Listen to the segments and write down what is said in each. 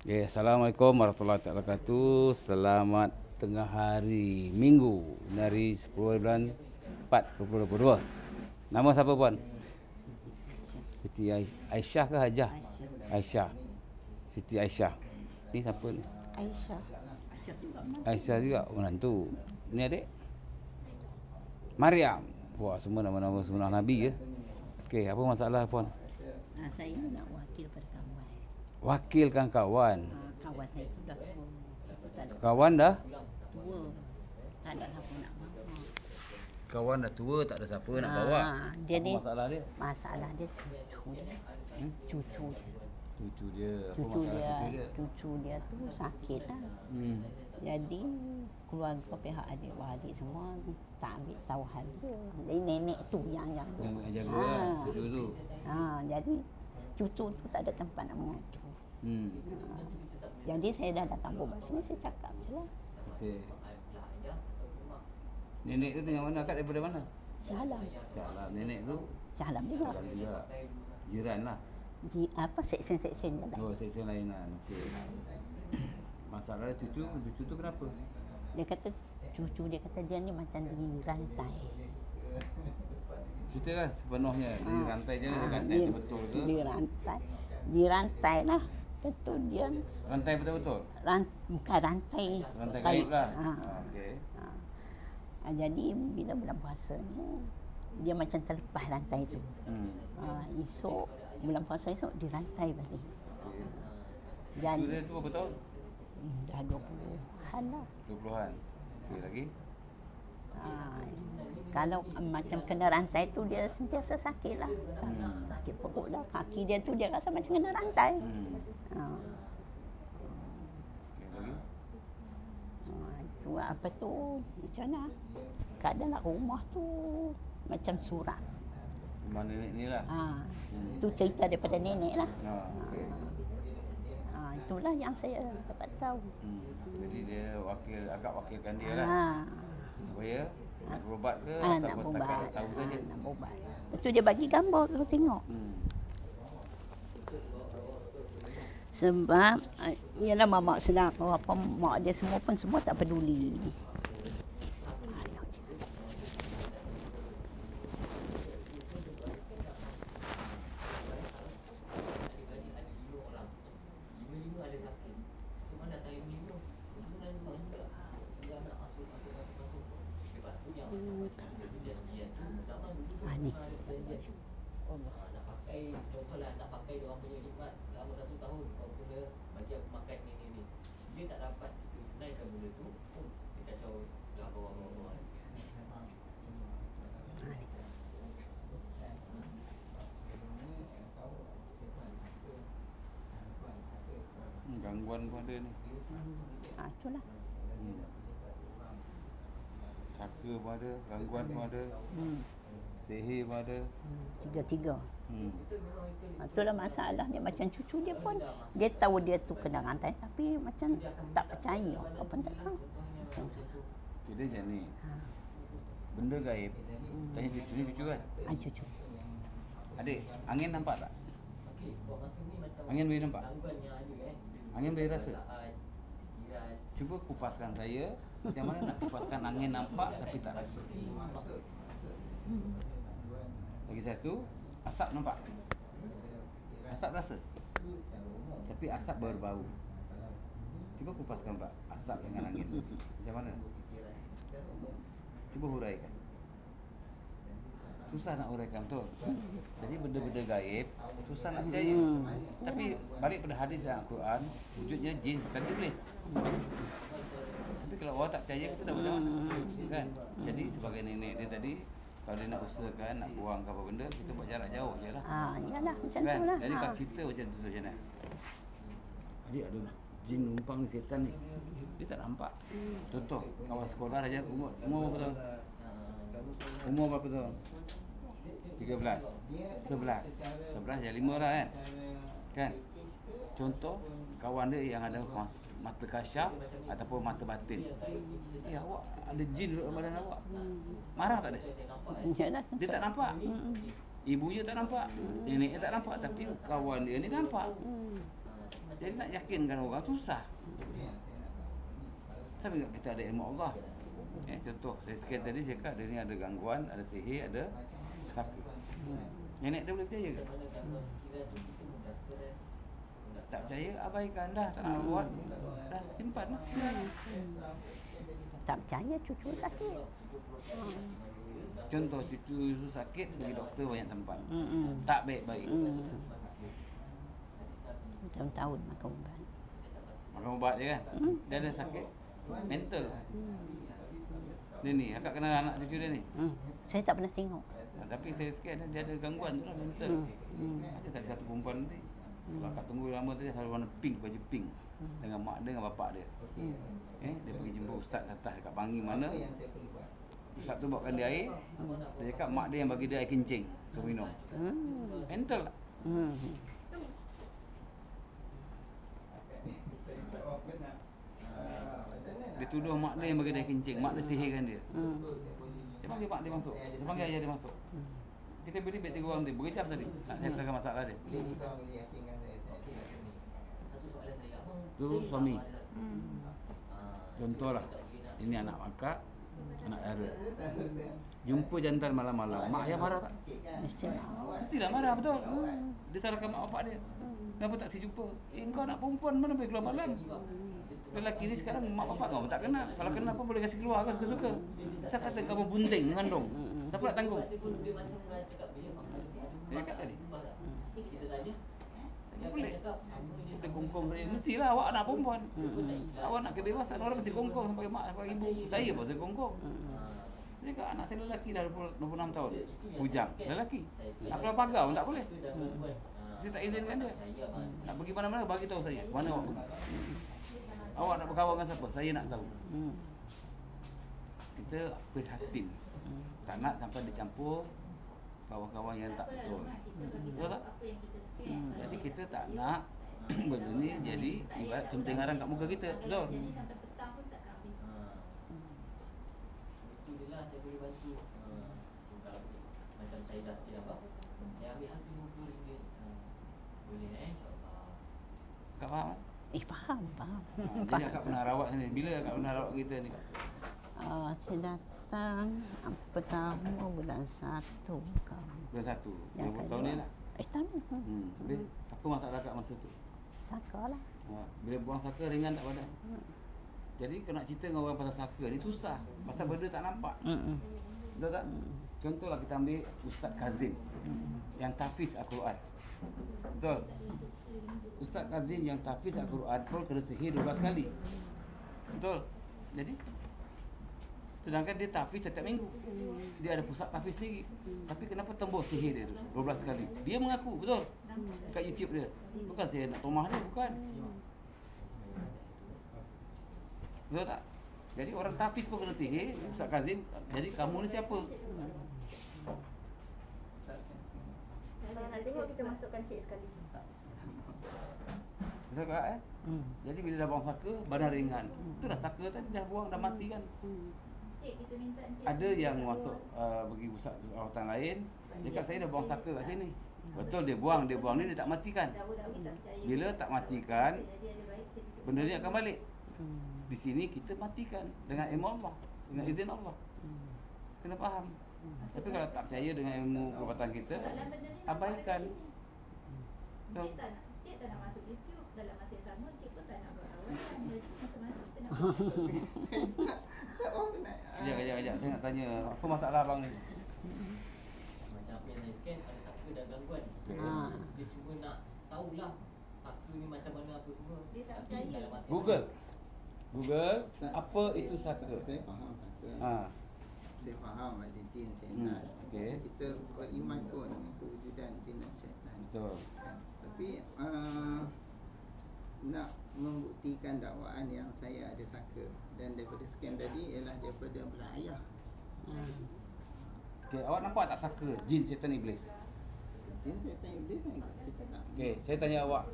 Ya, Assalamualaikum warahmatullahi wabarakatuh. Selamat tengah hari Minggu dari 10 bulan 4 2022. Nama siapa puan? Siti Aisyah ke Hajah? Aisyah. Siti Aisyah. Ni siapa ni? Aisyah. Aisyah juga menantu. Ni adik? Mariam. Wah, semua nama-nama sunah Nabi ke? Okey, apa masalah puan? Saya nak wakil pada kawan. Wakilkan kawan. Kawan saya tu dah tua. Tak ada Kawan dah? tua. Tak ada siapa nak bawa. Kawan dah tua, tak ada siapa nak bawa. Dia Apa ni masalah dia? masalah dia cucu dia. Cucu dia. Cucu dia. Apa Cucu masalah dia, cucu dia tu sakit lah. Jadi keluarga pihak adik-beradik semua tak ambil tahu hal dia. Jadi nenek tu yang Yang jaga lah, cucu tu. jadi cucu tu tak ada tempat nak mengadu. Jadi saya dah datang berubat sini, saya cakap je lah. Okey. Nenek tu tinggal mana? Akak daripada mana? Salam. Salah. Nenek tu? Salam juga. Salah juga. Jiran lah. Seksen-seksen je lah. Oh, seksi lain lah. Okey. Masalah cucu tu kenapa? Dia kata, cucu dia kata dia ni macam dirantai. Ceritalah sepenuhnya. Di rantai je lah. Rantai tu betul ke? Dirantai lah. Betul dia. Rantai betul-betul? Bukan rantai. Rantai gaib lah. Okey. Jadi bila bulan puasa ni, dia macam terlepas rantai tu. Esok, bulan puasa esok dirantai balik. Okey. Dan Cucu dia tu berapa tahun? dah 20-an lah. 20-an. Okey, lagi? Kalau macam kena rantai tu dia sentiasa sakit lah. Sakit perut lah. Kaki dia tu dia rasa macam kena rantai. Okey, lagi? Itu apa tu, macam mana? Keadaan rumah tu macam surat. Rumah nenek ni lah? Itu cerita daripada nenek lah. Okey. Itulah yang saya dapat tahu. Jadi dia agak wakilkan dia lah. Supaya nak berubat ke Nak ataupun berubat. setakat tahu saja. Nak berubat. Lepas tu dia bagi gambar kita tengok. Sebab ialah mamak sedar apa mak dia semua pun semua tak peduli. Ni. Nak pakai dia orang punya khidmat selama 1 tahun kau kena bagi aku makan ni. Dia tak dapat tunaikan benda tu pun dia kacau lah bawah-bawah. Gangguan pun ada ni. Itulah. Saka pun ada, gangguan pun ada. Sihir pun ada. Tiga-tiga. Itulah masalahnya. Macam cucu dia pun, dia tahu dia tu kena rantai tapi macam tak percaya. Kau pun tak tahu. Macam tu. Jadi macam ni. Benda gaib. Tanya cucu ni cucu kan? Cucu. Adik, angin nampak tak? Angin boleh nampak? Angin boleh rasa? Cuba kupaskan saya. Macam mana nak kupaskan angin nampak tapi tak rasa? Lagi satu, asap nampak? Asap rasa? Tapi asap berbau. Cuba kupaskan pula asap dengan angin. Macam mana? Cuba huraikan. Susah nak huraikan, betul? Jadi benda-benda gaib susah nak percaya. Tapi balik pada hadis Al-Quran, wujudnya jin setan iblis. Tapi kalau orang tak percaya, kita dah boleh masuk, kan? Jadi sebagai nenek dia tadi, kalau dia nak usahakan, nak buang ke apa benda, kita buat jarak jauh je lah. Yalah macam Kan? tu lah. Jadi kalau cerita macam tu macam mana? Jadi ada jin numpang ni, setan ni. Dia tak nampak. Contoh, kawan sekolah saja umur berapa tahun? Umur berapa tahun? 13, 11 dah 5 lah kan? Kan? Contoh, kawan dia yang ada mata kasyaf ataupun mata batin. Awak ada jin duduk dalam badan awak. Marah tak dia? Yalah. Dia tak nampak. Ibunya tak nampak. Neneknya tak nampak. Tapi kawan dia ni nampak. Jadi nak yakinkan orang susah. Tapi enggak kita ada ilmu Allah. Contoh, saya sekian tadi saya cakap dia ni ada gangguan, ada sihir, ada saka. Nenek dia boleh percaya ke? Macam mana gangguan fikiran tu kita mudah stres, mudah Tak percaya, abaikan dah, tak nak buat. Dah simpan lah. Tak percaya cucu sakit. Contoh cucu tu sakit, pergi doktor banyak tempat. Hmm. Tak baik-baik. Tahun-tahun makan ubat. Makan ubat je kan. Dia ada sakit mental. Dia ni, akak kenal anak cucu dia ni. Saya tak pernah tengok. Tapi saya scan dia ada gangguan tu lah mental. Ada tadi satu perempuan ni. Kalau akak tunggu lama tadi selalu warna pink, baju pink. Dengan mak dia dengan bapak dia. Dia pergi jumpa ustaz atas dekat Pangi mana. Ustaz tu bawakan dia air. Dia cakap mak dia yang bagi dia air kencing. So minum. Mental tak? Dia tuduh mak dia yang bagi dia air kencing. Mak dia sihirkan dia. Dia panggil mak dia masuk. Dia panggil ayah dia masuk. Kita beri bet 3 orang tadi. Berjam tadi. Nak settlekan masalah dia. Satu soalan saya, abang Tu suami. Contohlah. Ini anak akak. Anak dara. Jumpa jantan malam-malam. Mak ayah marah tak? Mesti marah. Mestilah marah, betul. Dia salahkan mak bapak dia. Kenapa tak si jumpa? Kau anak perempuan mana boleh keluar malam? Lelaki ni sekarang mak bapak kau tak kenal. Kalau kenal pun boleh kasih keluar, kau suka-suka. Siapa kata kamu bunting mengandung? Siapa nak tanggung? dia macam cakap dia Dia cakap tadi. kita tanya Tak boleh. Dia kongkong saya. Mestilah awak anak perempuan. Awak nak kebebasan. Orang mesti kongkong sampai mak, sampai ibu. Saya pun saya kongkong. Dia cakap anak saya lelaki dah 26 tahun. Bujang. Lelaki. Nak keluar pagar pun tak boleh. Saya tak izinkan dia. Nak pergi mana-mana bagi tahu saya. Mana awak pergi? Awak nak berkawan dengan siapa? Saya nak tahu. Kita prihatin. Tak nak sampai dicampur kawan-kawan yang tak betul. Betul tak? Jadi kita tak nak benda ni jadi ibarat centeng arang kat muka kita. Betul? itu dia lah saya boleh bantu. Kalau macam saya dah sikit abang, saya ambil hantu RM50. Boleh insyaAllah. Kak faham? Faham. Jadi akak pernah rawat sini. Bila akak pernah rawat kita ni? Saya datang pertama bulan 1 kamu. Bulan 1. Yang 20 tahun ni lah. Tahun. Habis, apa masalah akak masa tu? Saka lah. Bila buang saka ringan tak badan? Jadi kalau nak cerita dengan orang pasal saka ni susah. Pasal benda tak nampak. Betul tak? Contohlah kita ambil Ustaz Kazim yang tahfiz Al-Quran. Betul? Ustaz Kazim yang tahfiz Al-Quran pun kena sihir 12 kali. Betul? Jadi sedangkan dia tahfiz setiap minggu. Dia ada pusat tahfiz sendiri. Tapi kenapa tembus sihir dia tu 12 kali? Dia mengaku, betul? Kat YouTube dia. Bukan saya nak tomah dia, bukan. Betul tak? Jadi orang tahfiz pun kena sihir, Ustaz Kazim. Jadi kamu ni siapa? Kalau nak tengok kita masukkan cik sekali. Betul tak Jadi bila dah buang saka, badan ringan. Itu dah saka tadi dah buang, dah mati kan. Cik, kita minta cik. Ada yang masuk pergi pusat rawatan lain. Dia kata saya dah buang saka kat sini. Betul dia buang ni dia tak matikan. Dahulu-dahulu tak percaya. Bila tak matikan, Jadi ada baik cik duduk. benda ni akan balik. Di sini kita matikan dengan ilmu Allah, dengan izin Allah. Kena faham. Tapi kalau tak percaya dengan ilmu perubatan kita, Dalam benda ni abaikan. nampak ada cik tak nak masuk YouTube. Dalam masa yang sama cik pun tak nak berawal. Jadi macam-macam kita nak Kejap. Saya nak tanya, apa masalah abang ni? Macam apa yang saya scan, ada saka dan gangguan. Dia cuba nak tahulah saka ni macam mana apa semua. Dia tak Tapi percaya. dalam masa Google, apa itu saka? Saya faham saka. Saya faham ada jin syaitan. Okey. Kita beriman pun dengan kewujudan jin dan syaitan. Betul. Tapi nak membuktikan dakwaan yang saya ada saka dan daripada scan tadi ialah daripada belah ayah. Okey, awak nampak tak saka jin syaitan iblis? Jin syaitan iblis ni kita tak. Okey, saya tanya awak.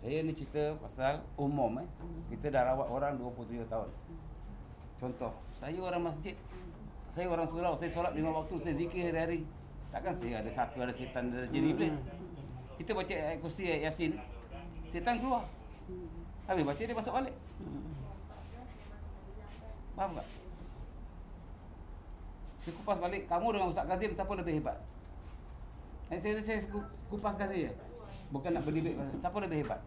Saya ni cerita pasal umum Kita dah rawat orang 27 tahun. Contoh, saya orang masjid. Saya orang surau, saya solat 5 waktu, saya zikir hari-hari. Takkan saya ada saka, ada setan, ada jin iblis. Kita baca ayat kursi, ayat Yasin. setan keluar. Habis baca dia masuk balik. Faham tak? Saya kupas balik, kamu dengan Ustaz Kazim siapa lebih hebat? Saya kupas kasih je. Bukan nak berdebat, siapa lebih hebat?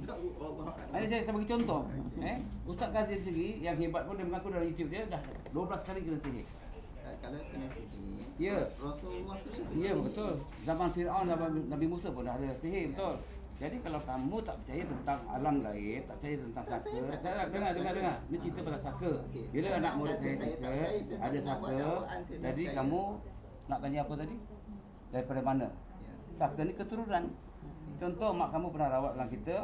Tahu Allah. Saya bagi contoh. Ustaz Kazim sendiri yang hebat pun dia mengaku dalam YouTube dia dah 12 kali kena sihir. Kalau kena sihir, Ya. Rasulullah sendiri. Ya betul. Zaman Firaun Nabi Musa pun dah ada sihir, betul. Jadi kalau kamu tak percaya tentang alam gaib, tak percaya tentang saka, dengar. Ni cerita pasal saka. Bila anak murid saya cerita ada saka, jadi kamu nak tanya apa tadi? Daripada mana? Saka ni keturunan. Contoh mak kamu pernah rawat dalam kita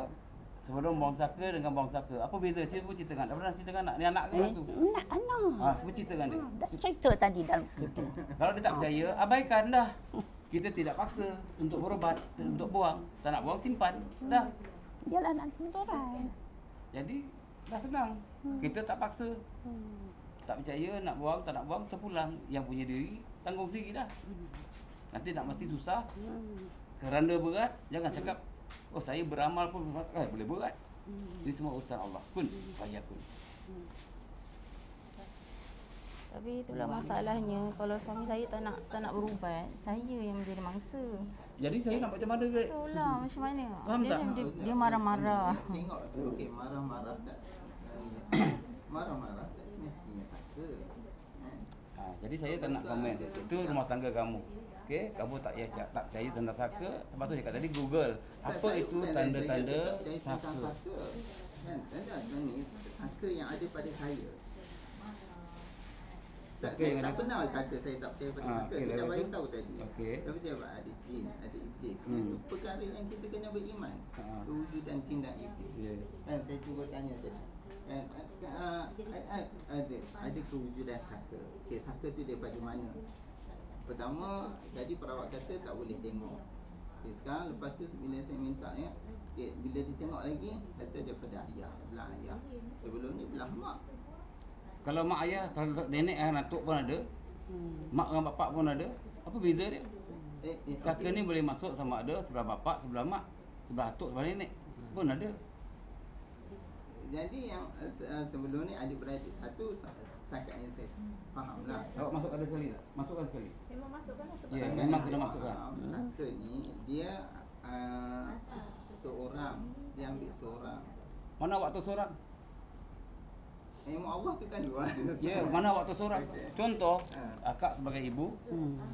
sebelum buang saka dengan buang saka. Apa beza? Cuba ceritakan. Dah pernah ceritakan nak? Ni anak ke tu? Nak anak. Cuba ceritakan dia. Dah cerita tadi dalam kita. Kalau dia tak percaya, abaikan dah. Kita tidak paksa untuk berubat, untuk buang. Tak nak buang, simpan. Dah. Jalan nanti orang. Jadi, dah senang. Kita tak paksa. Tak percaya, nak buang, tak nak buang, terpulang. Yang punya diri, tanggung sendiri dah. Nanti nak mesti susah. Kerana berat, jangan cakap, oh saya beramal pun boleh berat. Ini semua urusan Allah. Kun, fayakun. Tapi itulah masalahnya, kalau suami saya tak nak berubat, saya yang menjadi mangsa. Jadi saya nak macam mana ke? Itulah macam mana? Faham tak? Dia marah-marah. Tengok, okey, marah-marah tak marah-marah tak semestinya saka. Jadi saya tak nak komen. Itu rumah tangga kamu. Okey, kamu tak percaya tentang saka. Lepas tu cakap tadi Google. Apa itu tanda-tanda saka? Kan, tanda ni saka yang ada pada saya. Tak, Okey, saya tak pernah kata saya tak percaya pada saka. Saya dah bagi tahu tadi. Okey. Saya percaya ada jin, ada iblis. Itu perkara yang kita kena beriman. Kewujudan jin dan iblis. Yeah. Kan saya cuba tanya tadi. Kan ada kewujudan saka. Okey, saka tu daripada mana? Pertama, jadi perawat kata tak boleh tengok. Okay, sekarang lepas tu bila saya minta okay, bila ditengok lagi kata daripada ayah, belah ayah. Sebelum ni belah mak. Kalau mak ayah, kalau nenek dan atuk pun ada, mak dengan bapak pun ada, apa beza dia? Saka ni boleh masuk sama ada sebelah bapak, sebelah mak, sebelah atuk, sebelah nenek pun ada. Jadi yang sebelum ni adik-beradik satu setakat yang saya faham lah. Awak masukkan sekali tak? Masukkan sekali. Memang masukkan lah sebab Ya, memang kena masukkan. Saka ni dia seorang, dia ambil seorang. Mana waktu seorang? Ilmu Allah tu kan dua. Ya, mana waktu seorang? Contoh, akak sebagai ibu,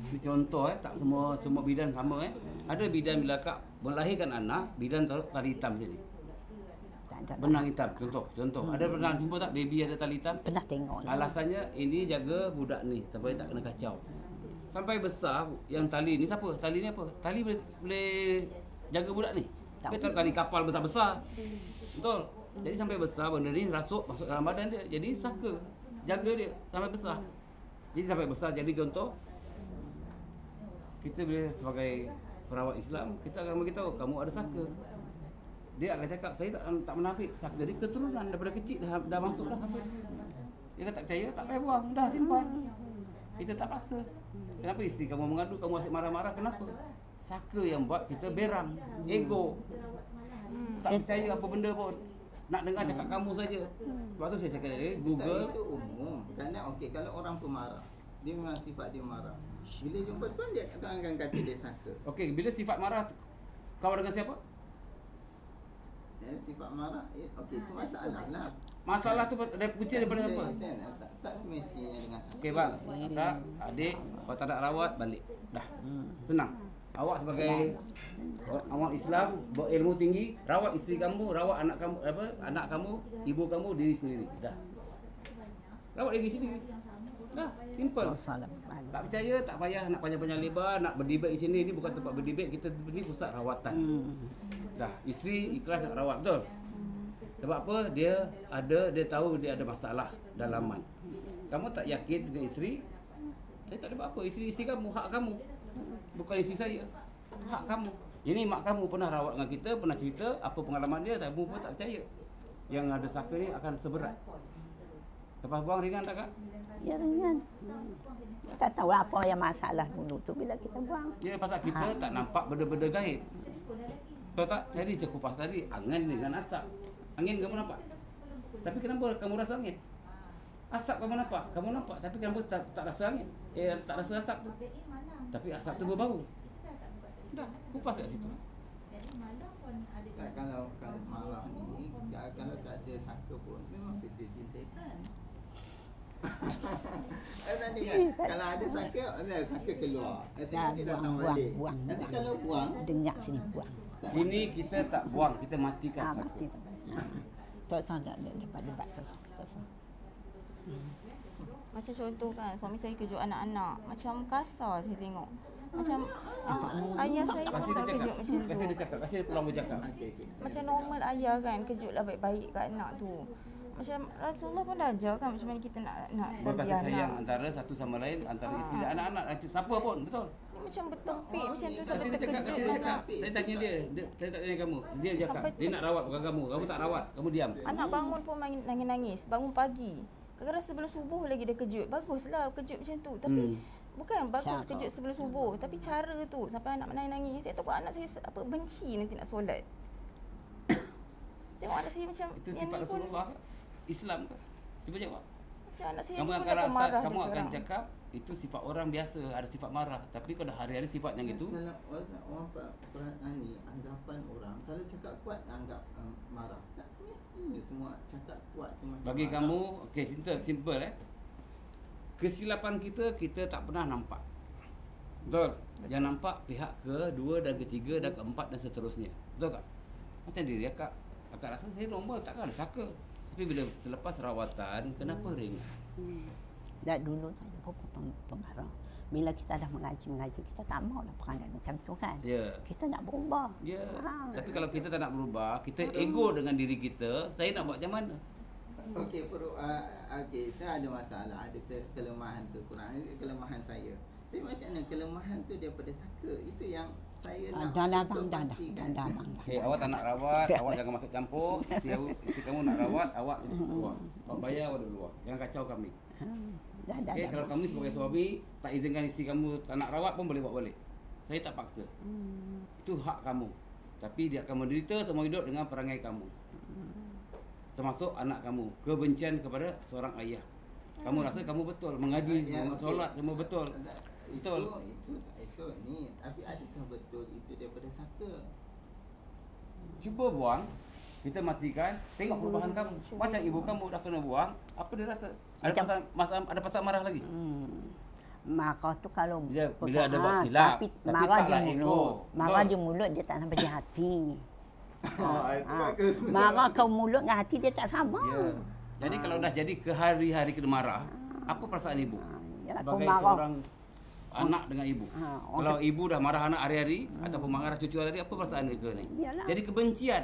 ni contoh tak semua bidan sama Ada bidan bila akak melahirkan anak, bidan taruh tali hitam sini. Benang hitam, contoh. Ada pernah jumpa tak baby ada tali hitam? Pernah tengok. Alasannya ini jaga budak ni supaya tak kena kacau. Sampai besar yang tali ni siapa? Tali ni apa? Tali boleh jaga budak ni. Tapi tali kapal besar-besar. Betul. Jadi sampai besar benda ni rasuk masuk dalam badan dia. Jadi saka jaga dia sampai besar. Jadi sampai besar jadi contoh kita bila sebagai perawat Islam kita akan beritahu kamu ada saka. Dia akan cakap saya tak menafik saka dia keturunan daripada kecil dah masuk dah sampai. Dia kata tak percaya tak payah buang dah simpan. Kita tak paksa. Kenapa isteri kamu mengadu kamu asyik marah-marah kenapa? Saka yang buat kita berang, ego. Tak percaya apa benda pun. Nak dengar cakap kamu saja. Lepas tu saya cakap dia Google. Itu umum. Kerana okey kalau orang pemarah, dia memang sifat dia marah. Bila jumpa tuan dia akan kata dia saka. Okey, bila sifat marah kawan dengan siapa? Sifat marah okey itu masalah lah. Masalah tu punca daripada apa? Tak semestinya dengan saka. Okey bang, kakak, adik, kalau tak ada rawat balik. Dah. Senang. Awak sebagai orang Islam berilmu tinggi, rawat isteri kamu, rawat anak kamu, ibu kamu, diri sendiri. Dah. Rawat diri sendiri. Dah, simple. Tak percaya, tak payah nak panjang-panjang lebar, nak berdebat di sini. Ini bukan tempat berdebat, kita ni pusat rawatan. Dah, isteri ikhlas nak rawat, betul? Sebab apa? Dia tahu dia ada masalah dalaman. Kamu tak yakin dengan isteri, saya tak ada apa-apa. Isteri kamu, hak kamu. Bukan isteri saya. Hak kamu. Ini mak kamu pernah rawat dengan kita, pernah cerita apa pengalaman dia, tapi pun tak percaya. Yang ada saka ni akan seberat. Lepas buang ringan tak kak? Ya ringan. Kita tahu apa yang masalah dulu tu bila kita buang. Ya pasal kita tak nampak benda-benda gaib. Tahu tak? Tadi saya kupas tadi angin dengan asap. Angin kamu nampak? Tapi kenapa kamu rasa angin? Asap kamu nampak? Kamu nampak? Tapi kenapa tak rasa angin? Tak rasa asap tu. Tapi asap tu berbau. Dah, kupas kat situ. Jadi malam pun ada Tak, kalau marah ni, kalau tak ada saka pun memang kerja jin setan. Tadi kan, kalau ada saka keluar. Nanti datang balik. buang. Nanti kalau buang, Dengar sini buang. Sini kita tak buang, kita matikan saka. Mati tu. Tak sangat debat kosong. Macam contoh kan, suami saya kejut anak-anak. Macam kasar saya tengok. Macam ayah saya pun tak kejut macam tu. Kasih dia cakap, kasih dia peluang bercakap. okey. Macam normal ayah kan, kejutlah baik-baik kat anak tu. Macam Rasulullah pun dah ajar kan macam mana kita nak Berkasih terbiar sayang anak. antara satu sama lain, antara isteri dan anak-anak. Siapa pun, betul. Macam bertempik macam tu Kasih sampai dia cakap, kasih terkejut dia anak. cakap. Saya tanya dia, saya tak tanya kamu. Dia cakap, Sampai dia nak rawat bukan kamu. Kamu tak rawat, kamu diam. Anak bangun pun nangis-nangis, bangun pagi. Kadang-kadang sebelum subuh lagi dia kejut. Baguslah kejut macam tu. Tapi bukan bagus Cakap. kejut sebelum subuh, tapi cara tu sampai anak menangis-nangis. Saya takut anak saya benci nanti nak solat. Tengok anak saya macam Itu yang sifat ni pun Rasulullah ke? Islam ke? Cuba jawab. macam anak saya Kamu ni pun akan dah rasa, pemarah kamu dia akan sekarang. cakap itu sifat orang biasa, ada sifat marah. Tapi kalau hari-hari sifat yang itu, Kalau orang perhatian ni, anggapan orang, kalau cakap kuat, anggap marah. Tak semestinya semua cakap kuat tu macam bagi marah. kamu, okey, simple kesilapan kita tak pernah nampak. Betul? Yang nampak pihak kedua dan ketiga dan keempat dan seterusnya. Betul tak? Macam diri akak rasa saya normal, takkan ada saka. Tapi bila selepas rawatan, kenapa ringan? Dan dulu saya pun pengarah. Bila kita dah mengaji, kita tak maulah perangai macam tu kan. Ya. Kita nak berubah. Ya. Ha. Tapi kalau kita tak nak berubah, kita ego dengan diri kita, saya nak buat macam mana? Okey, kita ada masalah, ada kelemahan kekurangan, kelemahan saya. Tapi macam mana kelemahan tu daripada saka? Itu yang saya nak Dah untuk bang, pastikan. dah. Okey, awak tak nak rawat, awak jangan masuk campur. Isteri kamu nak rawat, awak duduk keluar. Awak bayar, awak duduk keluar. Jangan kacau kami. Dah. Okey, kalau kamu sebagai suami tak izinkan isteri kamu tak nak rawat pun boleh buat balik. Saya tak paksa. Itu hak kamu. Tapi dia akan menderita semua hidup dengan perangai kamu. Termasuk anak kamu. Kebencian kepada seorang ayah. Kamu rasa kamu betul mengaji, solat semua betul. Betul. Itu ni, tapi adakah betul itu daripada saka? Cuba buang, kita matikan, tengok perubahan kamu. Macam ibu kamu dah kena buang, apa dia rasa? Ada pasal marah lagi? Marah tu kalau Bila ada buat silap, tapi tapi marah taklah je ego. mulut. Marah Betul. je mulut dia tak sampai di hati. Itu bagus. Marah kau mulut dengan hati dia tak sama. Ya. Jadi kalau dah jadi ke hari-hari kena marah, apa perasaan ibu? Yalah, kau Sebagai marah. seorang anak dengan ibu. Kalau ibu dah marah anak hari-hari ataupun marah cucu hari-hari, apa perasaan mereka ni? Yalah. Jadi kebencian.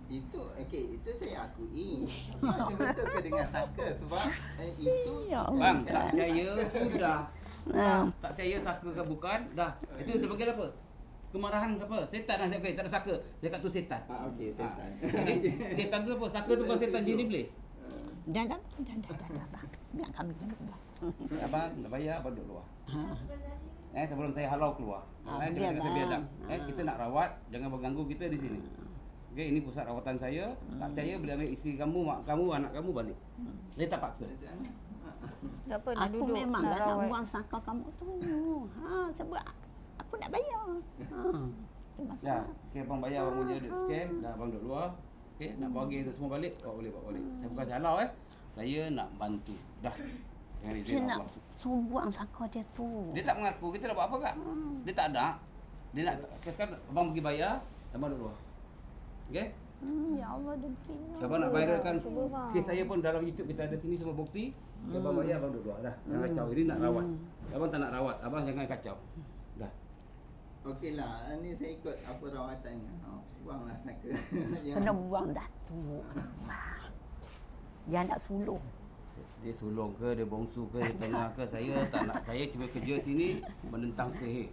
Itu itu saya akui. Ada betul ke dengan saka sebab itu Ya Bang, tak percaya sudah. Tak percaya saka ke bukan? Dah. Itu dia panggil apa? Kemarahan ke apa? Setan lah. Okay, tak ada saka. Saya kata tu setan. okey setan. Jadi setan tu apa? Saka tu bukan setan, jin iblis. Dah bang. Biar kami keluar. Abang nak bayar, abang duduk luar. Sebelum saya halau keluar. Biar, Jangan kata bang. biadab. Kita nak rawat, jangan mengganggu kita di sini. Okey, ini pusat rawatan saya. Tak percaya bila ambil isteri kamu, mak kamu, anak kamu balik. Saya tak paksa. Tak apa, nak Aku duduk, memang nak tak nak rawat. buang saka kamu tu. Sebab aku nak bayar. Itu Ya, masalah. okey abang bayar abang punya duit scan, dah abang duduk luar. Okey, nak bagi tu semua balik, awak boleh bawa balik. Saya bukan halau Saya nak bantu. Dah. Dengan Dia izin nak Allah. suruh buang saka dia tu. Dia tak mengaku, kita nak buat apa kak? Dia tak ada. Dia nak sekarang abang pergi bayar, abang duduk luar. Okey? Ya Allah degil. Abang nak viralkan Cuba, bang. kes saya pun dalam YouTube kita ada sini semua bukti. Abang bayar, abang duduk luar dah. Jangan kacau. Ini nak rawat. Abang tak nak rawat, abang jangan kacau. Dah. Okeylah, ni saya ikut apa rawatannya. Buanglah saka. Kena buang dah tu. Dia nak sulung. Dia sulung ke, dia bongsu ke, dia tengah ke, saya tak nak. Saya cuma kerja sini menentang sihir.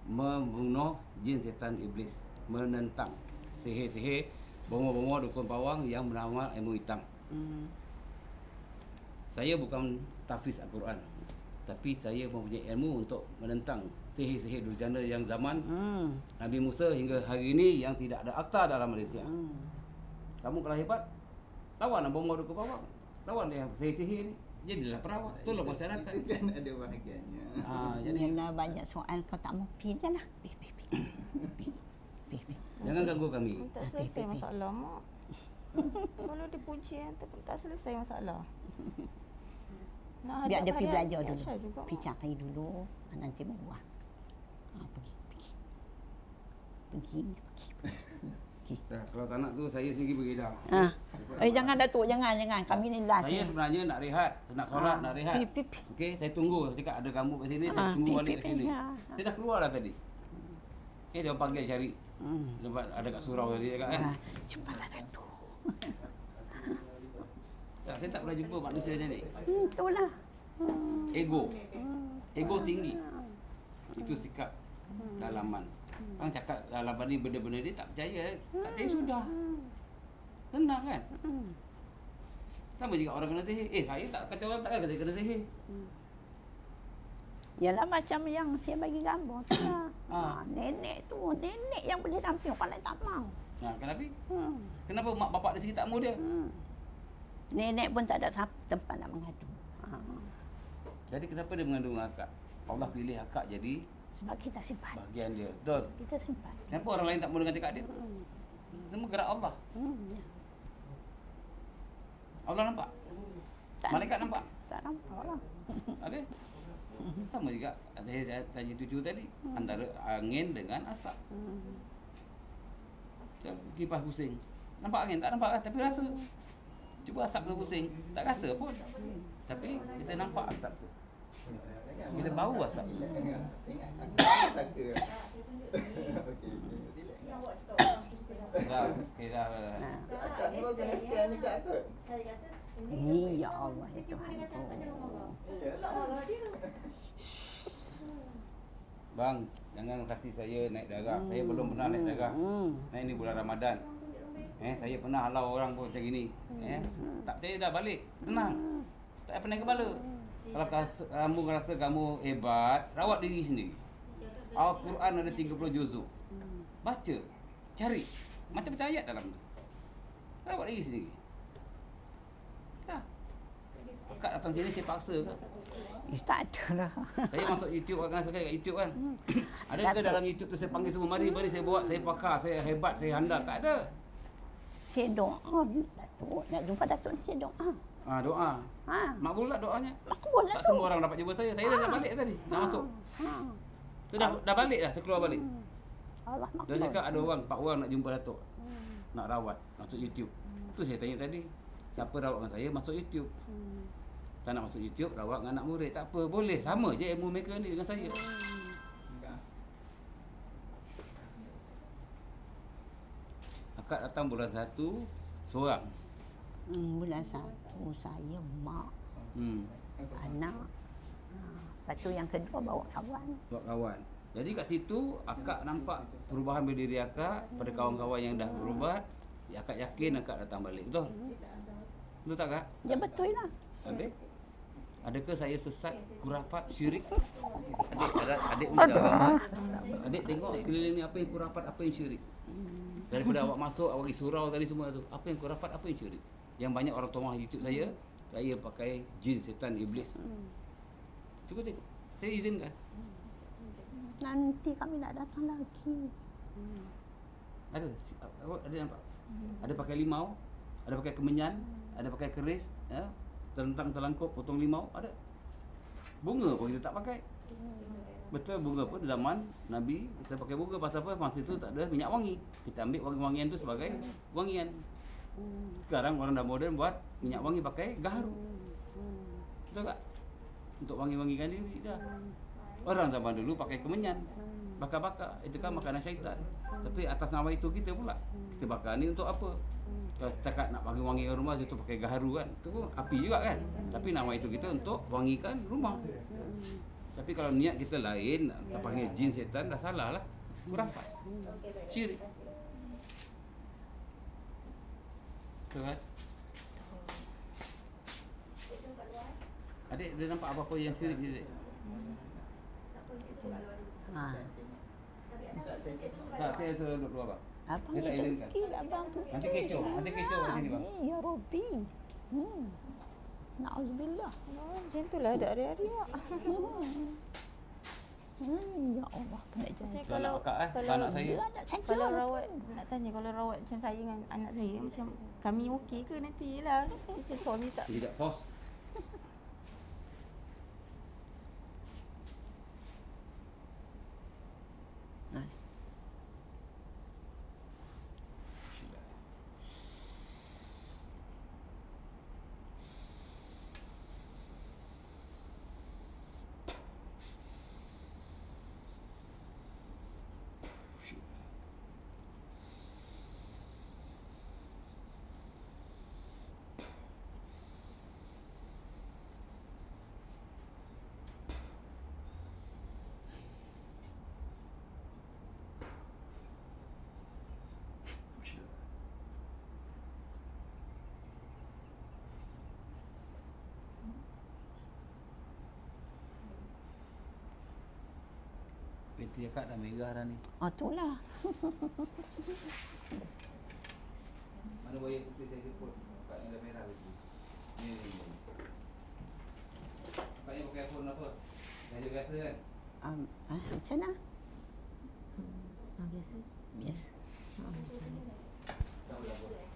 Membunuh jin setan iblis. Menentang sihir-sihir, bongo-bongo dukun pawang yang bernama ilmu hitam. Saya bukan tahfiz Al-Quran. Tapi saya mempunyai ilmu untuk menentang sihir-sihir durjana yang zaman Nabi Musa hingga hari ini yang tidak ada akta dalam Malaysia. Kamu kalau hebat, lawan bom ke bawah. Lawan yang sihir-sihir ni. Jadilah perawat, tolong masyarakat. Itu kan ada bahagiannya. Jadi Yalah, banyak soal kau tak mau pergi je lah. Pergi. jangan ganggu kami. Tak selesai masalah mak. Kalau dipuji tak selesai masalah. Nak Biar dia hadap pergi hari belajar dulu. Aisyah juga, Pergi Mak. cari dulu. Nanti buat. Pergi. Dah, kalau tak nak tu saya sendiri pergi dah. Jangan Datuk, jangan. Kami ni last. Saya sebenarnya nak rehat, nak solat, nak rehat. Pergi. Okey, saya tunggu. Cakap ada kamu kat sini, saya tunggu balik kat sini. Saya dah keluar dah tadi. Dia orang panggil cari. Nampak ada kat surau tadi cakap kan. Cepatlah Datuk. Saya tak pernah jumpa manusia macam ni. Itulah. Ego tinggi. Itu sikap dalaman. Orang cakap dalaman ni benda-benda dia tak percaya. Tak percaya sudah. Tenang kan? Sama juga orang kena sihir. Saya tak kata orang takkan kata kena sihir. Yalah macam yang saya bagi gambar tu lah. Nenek yang boleh damping orang lain tak mau. Kenapa? Kenapa mak bapak dia sendiri tak mau dia? Nenek pun tak ada tempat nak mengadu. Jadi kenapa dia mengandung akak? Allah pilih akak jadi Sebab kita simpan. bahagian dia. Betul. Kita simpan. Kenapa orang lain tak mau dengan tekad dia? Semua gerak Allah. Ya. Allah nampak? Tak Malaikat nampak? Tak nampak lah. Habis? Sama juga saya tanya tuju tadi. Antara angin dengan asap. Kipas pusing. Nampak angin? Tak nampak kan? Tapi rasa. Cuba asap tu pusing. Tak rasa pun. Tapi kita nampak asap tu. Kita bau asap. Saka. Okey. Dah. Okay, dah. Akak dulu kena scan dekat akak. Ya Allah ya Tuhanku. Bang, jangan kasih saya naik darah. Saya belum pernah naik darah. Nah, ini bulan Ramadan. Saya pernah halau orang pun macam gini. Tak percaya dah balik. Tenang. Tak payah pening kepala. Kalau kamu rasa kamu hebat, rawat diri sendiri. Al-Quran ada 30 juzuk. Baca, cari. Macam-macam ayat dalam tu. Rawat diri sendiri. Dah. Akak datang sini saya paksa ke? Tak ada lah. Saya masuk YouTube kan, saya kat YouTube kan. Ada ke dalam YouTube tu saya panggil semua, mari saya buat, saya pakar, saya hebat, saya handal. Tak ada. Saya doa Datuk. Nak jumpa Datuk ni saya doa. Doa. Makbul tak doanya? Makbul lah Tak tu. semua orang dapat jumpa saya. Saya dah balik tadi. Nak masuk. Tu dah balik dah, saya keluar balik. Allah makbul. Dia cakap ada orang, 4 orang nak jumpa Datuk. Nak rawat, masuk YouTube. Tu saya tanya tadi. Siapa rawat dengan saya, masuk YouTube. Tak nak masuk YouTube, rawat dengan anak murid. Tak apa, boleh. Sama je ilmu mereka ni dengan saya. Akak datang bulan 1 seorang. Bulan 1 saya mak, anak. Lepas tu yang kedua bawa kawan. Buat kawan. Jadi kat situ akak nampak perubahan berdiri akak pada kawan-kawan yang dah berubat. Akak yakin akak datang balik. Betul? Betul tak kak? Ya betul lah. Habis? Adakah saya sesat, kurafat, syirik? Adik muda. Adik tengok sekeliling ni apa yang kurafat, apa yang syirik. Daripada awak masuk, awak pergi surau tadi semua tu. Apa yang kurafat, apa yang syirik. Yang banyak orang tomah YouTube saya pakai jin, setan, iblis. Cuba tengok. Saya izinkan. Nanti kami nak datang lagi. Ada nampak? Ada pakai limau, ada pakai kemenyan, ada pakai keris, terentang terlangkup, potong limau, ada. Bunga pun kita tak pakai. Betul, bunga pun zaman Nabi kita pakai bunga pasal apa? Masa itu tak ada minyak wangi. Kita ambil wangi-wangian tu sebagai wangian. Sekarang orang dah moden buat minyak wangi pakai gaharu. Betul tak? Untuk wangi-wangikan diri dah. Orang zaman dulu pakai kemenyan, bakar-bakar. Itu kan makanan syaitan. Tapi atas nama itu kita pula. Kita bakar ni untuk apa? Kalau setakat nak wangi-wangi rumah itu pakai gaharu kan. Itu pun api juga kan. Tapi nama itu kita untuk wangikan rumah. Tapi kalau niat kita lain, kita panggil jin setan, dah salah lah. Kurafat. Syirik. Betul kan? Adik dia nampak apa-apa yang sirik je, Dek? Ha. Tak, saya suruh duduk luar, Pak. Abang Dia tak ni izinkan. dengki, abang tu. Nanti kecoh kat sini, bang. Ya Rabbi. Na'udzubillah. Macam itulah ada hari-hari mak. Ya Allah, kena jadi. Saya Kalau kalau akak, kalau anak saya. Dia anak saya. kalau rawat nak tanya kalau rawat macam saya dengan anak saya macam kami okey ke nanti lah. Macam suami tak. Tidak pos. Ha. Peti akak dah merah dah ni. Oh, itulah. Mana wayar putih saya jemput? Akak ni dah merah lagi. Ni. Akak ni pakai phone apa? Yang dia biasa kan? Macam mana? Biasa. Yes. Tahu dah apa?